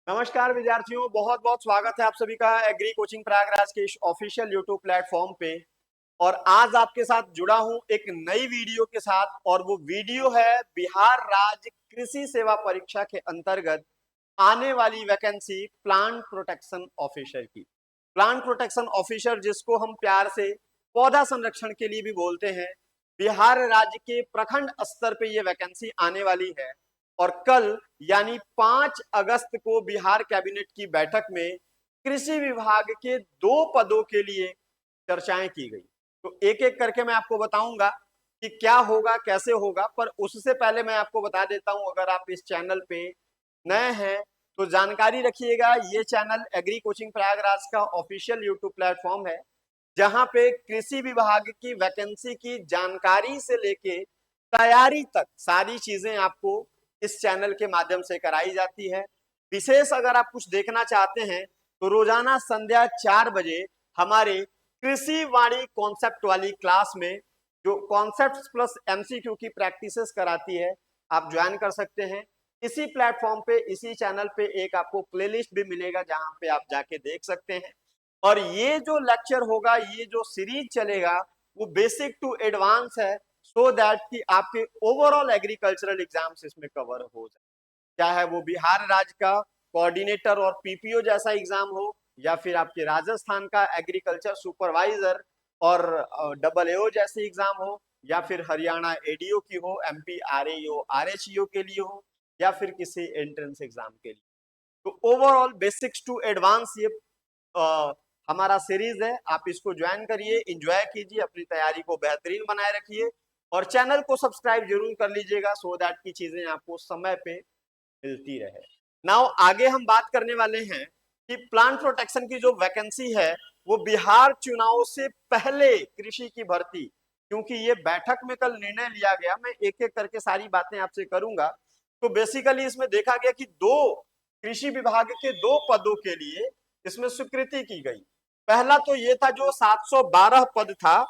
नमस्कार विद्यार्थियों, बहुत बहुत स्वागत है आप सभी का एग्री कोचिंग प्रयागराज के इस ऑफिशियल यूट्यूब प्लेटफॉर्म पे। और आज आपके साथ जुड़ा हूं एक नई वीडियो के साथ, और वो वीडियो है बिहार राज्य कृषि सेवा परीक्षा के अंतर्गत आने वाली वैकेंसी प्लांट प्रोटेक्शन ऑफिसर की। प्लांट प्रोटेक्शन ऑफिसर, जिसको हम प्यार से पौधा संरक्षण के लिए भी बोलते हैं, बिहार राज्य के प्रखंड स्तर पे ये वैकेंसी आने वाली है। और कल यानी 5 अगस्त को बिहार कैबिनेट की बैठक में कृषि विभाग के 2 पदों के लिए चर्चाएं की गई। तो एक एक करके मैं आपको बताऊंगा कि क्या होगा, कैसे होगा। पर उससे पहले मैं आपको बता देता हूं, अगर आप इस चैनल पे नए हैं तो जानकारी रखिएगा, ये चैनल एग्री कोचिंग प्रयागराज का ऑफिशियल यूट्यूब प्लेटफॉर्म है, जहां पे कृषि विभाग की वैकेंसी की जानकारी से लेके तैयारी तक सारी चीजें आपको इस चैनल के माध्यम से कराई जाती है। विशेष अगर आप कुछ देखना चाहते हैं तो रोजाना संध्या 4 बजे हमारे कृषि वाणी कॉन्सेप्ट वाली क्लास में, जो कॉन्सेप्ट प्लस एमसीक्यू की प्रैक्टिसेस कराती है, आप ज्वाइन कर सकते हैं। इसी प्लेटफॉर्म पे, इसी चैनल पे एक आपको प्लेलिस्ट भी मिलेगा जहां पे आप जाके देख सकते हैं। और ये जो लेक्चर होगा, ये जो सीरीज चलेगा, वो बेसिक टू एडवांस है, सो दैट कि आपके ओवरऑल एग्रीकल्चरल एग्जाम्स इसमें कवर हो जाए। चाहे वो बिहार राज्य का कोऑर्डिनेटर और पीपीओ जैसा एग्जाम हो, या फिर आपके राजस्थान का एग्रीकल्चर सुपरवाइजर और डबल एओ जैसे एग्जाम हो, या फिर हरियाणा एडीओ की हो, एमपी आरएओ आरएचईओ के लिए हो, या फिर किसी एंट्रेंस एग्जाम के लिए। तो ओवरऑल बेसिक्स टू एडवांस ये आ, हमारा सीरीज है। आप इसको ज्वाइन करिए, एंजॉय कीजिए, अपनी तैयारी को बेहतरीन बनाए रखिए, और चैनल को सब्सक्राइब जरूर कर लीजिएगा, सो दैट की चीजें आपको समय पे मिलती रहे। नाउ आगे हम बात करने वाले हैं कि प्लांट प्रोटेक्शन की जो वैकेंसी है, वो बिहार चुनाव से पहले कृषि की भर्ती, क्योंकि ये बैठक में कल निर्णय लिया गया, मैं एक एक करके सारी बातें आपसे करूंगा। तो बेसिकली इसमें देखा गया कि दो कृषि विभाग के 2 पदों के लिए इसमें स्वीकृति की गई। पहला तो ये था, जो 712 पद था,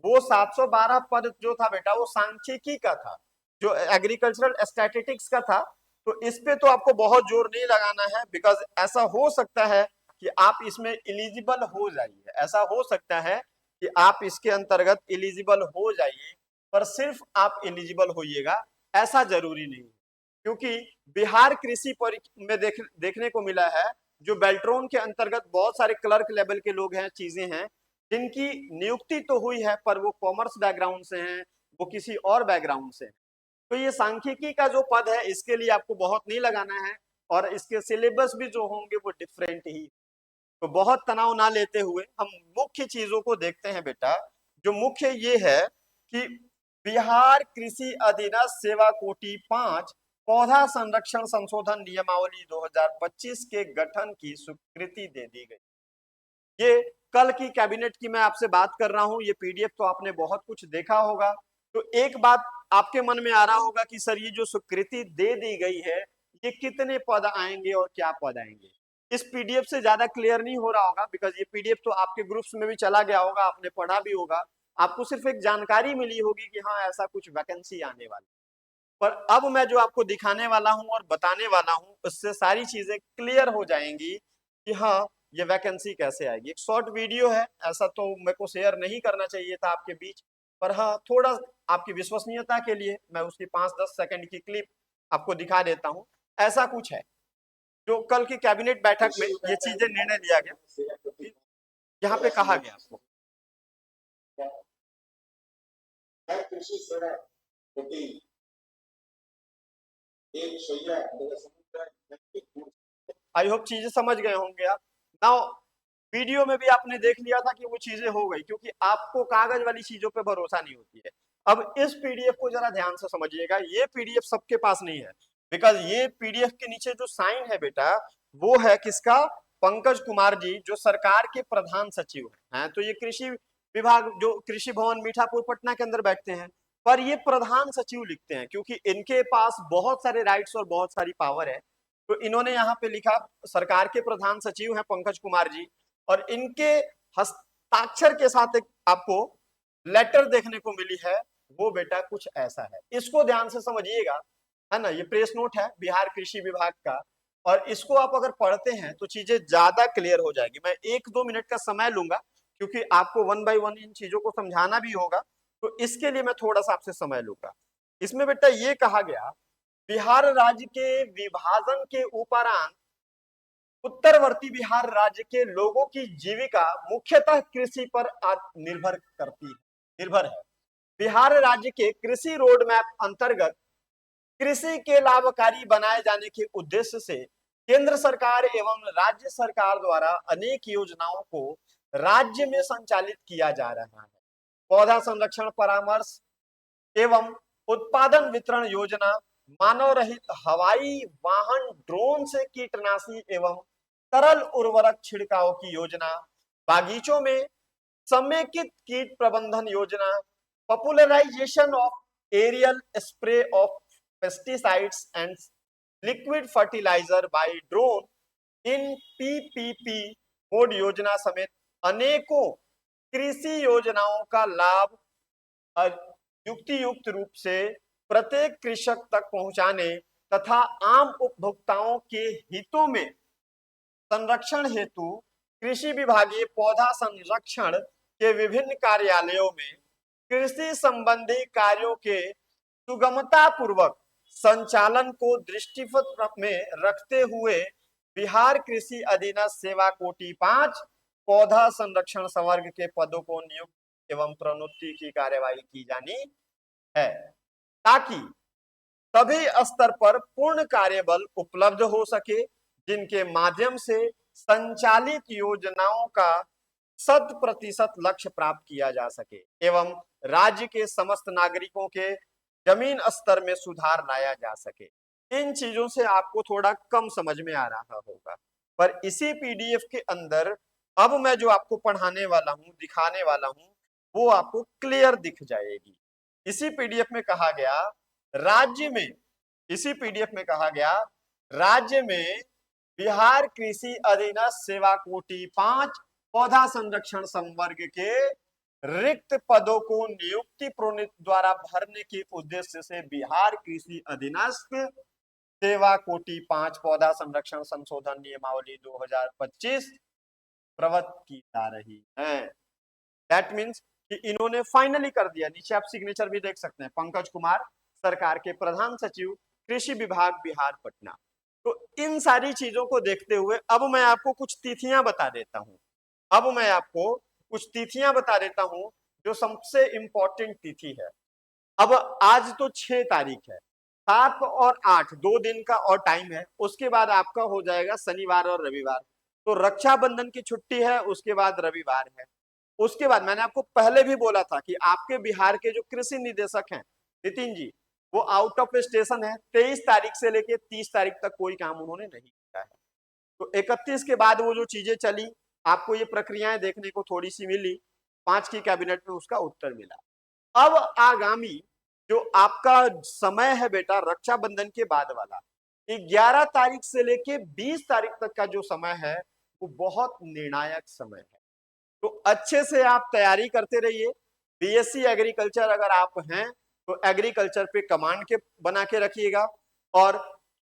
वो 712 पद जो था बेटा, वो सांख्यिकी का था, जो एग्रीकल्चरल स्टैटिस्टिक्स का था। तो इस पे तो आपको बहुत जोर नहीं लगाना है, बिकॉज ऐसा हो सकता है कि आप इसमें एलिजिबल हो जाइए, ऐसा हो सकता है कि आप इसके अंतर्गत एलिजिबल हो जाइए, पर सिर्फ आप एलिजिबल होइएगा, ऐसा जरूरी नहीं। क्योंकि बिहार कृषि में देखने को मिला है, जो बेल्ट्रॉन के अंतर्गत बहुत सारे क्लर्क लेवल के लोग हैं, चीजें हैं, जिनकी नियुक्ति तो हुई है, पर वो कॉमर्स बैकग्राउंड से हैं, वो किसी और बैकग्राउंड से हैं। तो ये सांख्यिकी का जो पद है, इसके लिए आपको बहुत नहीं लगाना है, और इसके सिलेबस भी जो होंगे वो डिफरेंट ही। तो बहुत तनाव ना लेते हुए हम मुख्य चीजों को देखते हैं बेटा। जो मुख्य ये है कि बिहार कृषि अधीनस्थ सेवा कोटि 5 पौधा संरक्षण संशोधन नियमावली 2025 के गठन की स्वीकृति दे दी गई। ये कल की कैबिनेट की मैं आपसे बात कर रहा हूं, ये पीडीएफ तो आपने बहुत कुछ देखा होगा। तो एक बात आपके मन में आ रहा होगा कि सर, ये जो स्वीकृति दे दी गई है, ये कितने पद आएंगे और क्या पद आएंगे। इस पीडीएफ से ज्यादा क्लियर नहीं हो रहा होगा, बिकॉज ये पीडीएफ तो आपके ग्रुप्स में भी चला गया होगा, आपने पढ़ा भी होगा, आपको सिर्फ एक जानकारी मिली होगी कि हाँ ऐसा कुछ वैकेंसी आने वाली। पर अब मैं जो आपको दिखाने वाला हूं और बताने वाला हूं, उससे सारी चीजें क्लियर हो जाएंगी कि हाँ ये वैकेंसी कैसे आएगी। एक शॉर्ट वीडियो है, ऐसा तो मेरे को शेयर नहीं करना चाहिए था आपके बीच, पर हाँ थोड़ा आपकी विश्वसनीयता के लिए मैं उसकी 5-10 सेकंड की क्लिप आपको दिखा देता हूँ। ऐसा कुछ है, जो कल की कैबिनेट बैठक में ये चीजें निर्णय लिया गया, यहाँ पे कहा गया आपको आई होप चीजें समझ गए होंगे आप। नाउ वीडियो में भी आपने देख लिया था कि वो चीजें हो गई, क्योंकि आपको कागज वाली चीजों पे भरोसा नहीं होती है। अब इस पीडीएफ को जरा ध्यान से समझिएगा, ये पीडीएफ सबके पास नहीं है, बिकॉज ये पीडीएफ के नीचे जो साइन है बेटा, वो है किसका? पंकज कुमार जी, जो सरकार के प्रधान सचिव हैं। तो ये कृषि विभाग, जो कृषि भवन मीठापुर पटना के अंदर बैठते हैं, पर ये प्रधान सचिव लिखते हैं, क्योंकि इनके पास बहुत सारे राइट्स और बहुत सारी पावर है। तो इन्होंने यहाँ पे लिखा, सरकार के प्रधान सचिव हैं पंकज कुमार जी, और इनके हस्ताक्षर के साथ एक आपको लेटर देखने को मिली है, वो बेटा कुछ ऐसा है, इसको ध्यान से समझिएगा, है ना। ये प्रेस नोट है बिहार कृषि विभाग का, और इसको आप अगर पढ़ते हैं तो चीजें ज्यादा क्लियर हो जाएगी। मैं 1-2 मिनट का समय लूंगा क्योंकि आपको वन बाय वन इन चीजों को समझाना भी होगा, तो इसके लिए मैं थोड़ा सा आपसे समय लूंगा। इसमें बेटा ये कहा गया, बिहार राज्य के विभाजन के उपरांत उत्तरवर्ती बिहार राज्य के लोगों की जीविका मुख्यतः कृषि पर निर्भर है। बिहार राज्य के कृषि रोड मैप अंतर्गत कृषि के लाभकारी बनाए जाने के उद्देश्य से केंद्र सरकार एवं राज्य सरकार द्वारा अनेक योजनाओं को राज्य में संचालित किया जा रहा है। पौधा संरक्षण परामर्श एवं उत्पादन वितरण योजना, मानव रहित हवाई वाहन ड्रोन से कीटनाशी एवं तरल उर्वरक छिड़काव की योजना, बागीचों में समेकित कीट प्रबंधन योजना, popularisation of aerial spray of pesticides and liquid fertiliser by drone in PPP mode योजना समेत अनेकों कृषि योजनाओं का लाभ युक्ति युक्त रूप से प्रत्येक कृषक तक पहुंचाने तथा आम उपभोक्ताओं के हितों में संरक्षण हेतु कृषि विभागीय पौधा संरक्षण के विभिन्न कार्यालयों में कृषि संबंधी कार्यों के सुगमता पूर्वक संचालन को दृष्टिगत में रखते हुए बिहार कृषि अधीनस्थ सेवा कोटि 5 पौधा संरक्षण संवर्ग के पदों को नियुक्त एवं प्रोन्नति की कार्यवाही की जानी है, ताकि सभी स्तर पर पूर्ण कार्यबल उपलब्ध हो सके, जिनके माध्यम से संचालित योजनाओं का 100% लक्ष्य प्राप्त किया जा सके एवं राज्य के समस्त नागरिकों के जमीन स्तर में सुधार लाया जा सके। इन चीजों से आपको थोड़ा कम समझ में आ रहा होगा, पर इसी पीडीएफ के अंदर अब मैं जो आपको पढ़ाने वाला हूं, दिखाने वाला हूं, वो आपको क्लियर दिख जाएगी। इसी पीडीएफ में कहा गया राज्य में, इसी पीडीएफ में कहा गया राज्य में बिहार कृषि अधीनस्थ सेवा कोटि 5 पौधा संरक्षण संवर्ग के रिक्त पदों को नियुक्ति प्रोन्नति द्वारा भरने के उद्देश्य से बिहार कृषि अधीनस्थ सेवा कोटि 5 पौधा संरक्षण संशोधन नियमावली 2025 प्रवृत्त की जा रही है। दैट मीन्स कि इन्होंने फाइनली कर दिया। नीचे आप सिग्नेचर भी देख सकते हैं, पंकज कुमार, सरकार के प्रधान सचिव, कृषि विभाग, बिहार, पटना। तो इन सारी चीजों को देखते हुए अब मैं आपको कुछ तिथियां बता देता हूं। अब मैं आपको कुछ तिथियां बता देता हूं जो सबसे इंपॉर्टेंट तिथि है। अब आज तो 6 तारीख है, 7 और 8 2 दिन का और टाइम है। उसके बाद आपका हो जाएगा शनिवार और रविवार, तो रक्षाबंधन की छुट्टी है, उसके बाद रविवार है। उसके बाद मैंने आपको पहले भी बोला था कि आपके बिहार के जो कृषि निदेशक हैं नितिन जी, वो आउट ऑफ स्टेशन है। 23 तारीख से लेके 30 तारीख तक कोई काम उन्होंने नहीं किया है। तो 31 के बाद वो जो चीजें चली, आपको ये प्रक्रियाएं देखने को थोड़ी सी मिली, 5 की कैबिनेट में उसका उत्तर मिला। अब आगामी जो आपका समय है बेटा रक्षाबंधन के बाद वाला 11 तारीख से लेके 20 तारीख तक का जो समय है वो बहुत निर्णायक समय है। तो अच्छे से आप तैयारी करते रहिए। बीएससी एग्रीकल्चर अगर आप हैं तो एग्रीकल्चर पे कमांड के बना के रखिएगा, और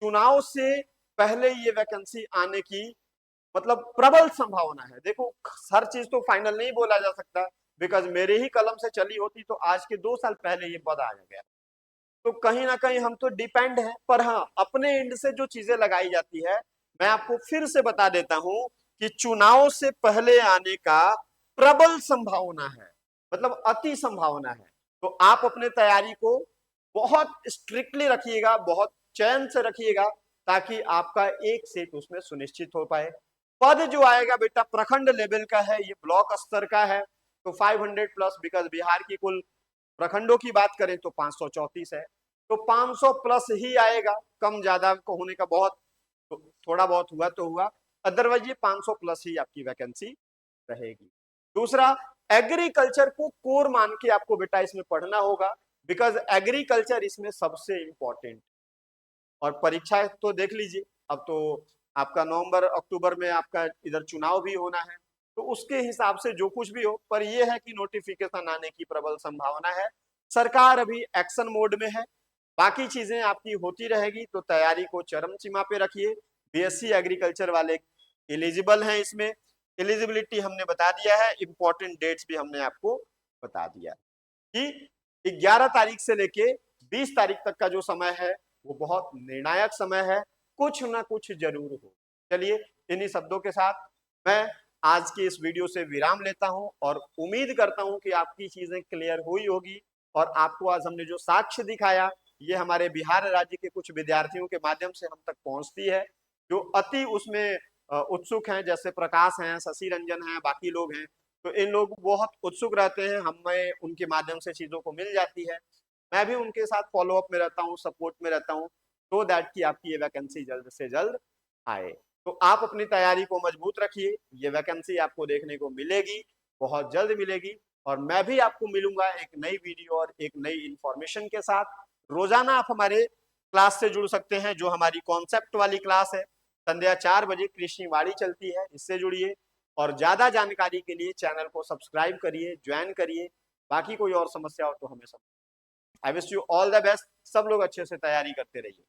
चुनाव से पहले ये वैकेंसी आने की मतलब प्रबल संभावना है। देखो हर चीज तो फाइनल नहीं बोला जा सकता, बिकॉज मेरे ही कलम से चली होती तो आज के 2 साल पहले ये पद आ गया। तो कहीं ना कहीं हम तो डिपेंड हैं, पर हाँ अपने एंड से जो चीजें लगाई जाती है, मैं आपको फिर से बता देता हूं कि चुनाव से पहले आने का प्रबल संभावना है, मतलब अति संभावना है। तो आप अपने तैयारी को बहुत स्ट्रिक्टली रखिएगा, बहुत चैन से रखिएगा, ताकि आपका एक सीट उसमें सुनिश्चित हो पाए। पद जो आएगा बेटा प्रखंड लेवल का है, ये ब्लॉक स्तर का है, तो 500 प्लस, बिकॉज बिहार की कुल प्रखंडों की बात करें तो 534 है, तो 500 प्लस ही आएगा। कम ज्यादा को होने का बहुत तो थोड़ा बहुत हुआ तो हुआ, अदरवाइज ये 500 प्लस ही आपकी वैकेंसी रहेगी। दूसरा, एग्रीकल्चर को कोर मान के आपको बेटा इसमें पढ़ना होगा, बिकॉज एग्रीकल्चर इसमें सबसे इंपॉर्टेंट। और परीक्षा तो देख लीजिए, अब तो आपका नवंबर अक्टूबर में आपका इधर चुनाव भी होना है, तो उसके हिसाब से जो कुछ भी हो, पर यह है कि नोटिफिकेशन आने की प्रबल संभावना है। सरकार अभी एक्शन मोड में है, बाकी चीजें आपकी होती रहेगी, तो तैयारी को चरम सीमा पे रखिए। बीएससी एग्रीकल्चर वाले एलिजिबल हैं इसमें। एलिजिबिलिटी हमने बता दिया है, इंपॉर्टेंट डेट्स भी हमने आपको बता दिया कि 11 तारीख से लेके 20 तारीख तक का जो समय है वो बहुत निर्णायक समय है, कुछ ना कुछ जरूर हो। चलिए इन्हीं शब्दों के साथ मैं आज की इस वीडियो से विराम लेता हूं और उम्मीद करता हूं कि आपकी चीजें क्लियर हुई होगी और आपको आज हमने जो साक्ष्य दिखाया ये हमारे बिहार राज्य के कुछ विद्यार्थियों के माध्यम से हम तक पहुंचती है, जो अति उसमें उत्सुक हैं, जैसे प्रकाश हैं, शशि रंजन हैं, बाकी लोग हैं। तो इन लोग बहुत उत्सुक रहते हैं, हमें उनके माध्यम से चीजों को मिल जाती है। मैं भी उनके साथ फॉलोअप में रहता हूँ, सपोर्ट में रहता हूँ, तो दैट कि आपकी ये वैकेंसी जल्द से जल्द आए। तो आप अपनी तैयारी को मजबूत रखिए, ये वैकेंसी आपको देखने को मिलेगी, बहुत जल्द मिलेगी। और मैं भी आपको मिलूंगा एक नई वीडियो और एक नई इंफॉर्मेशन के साथ। रोजाना आप हमारे क्लास से जुड़ सकते हैं, जो हमारी कॉन्सेप्ट वाली क्लास है, संध्या 4 बजे कृषिवाणी चलती है, इससे जुड़िए। और ज्यादा जानकारी के लिए चैनल को सब्सक्राइब करिए, ज्वाइन करिए। बाकी कोई और समस्या हो तो हमें सब। I wish you all the best, सब लोग अच्छे से तैयारी करते रहिए।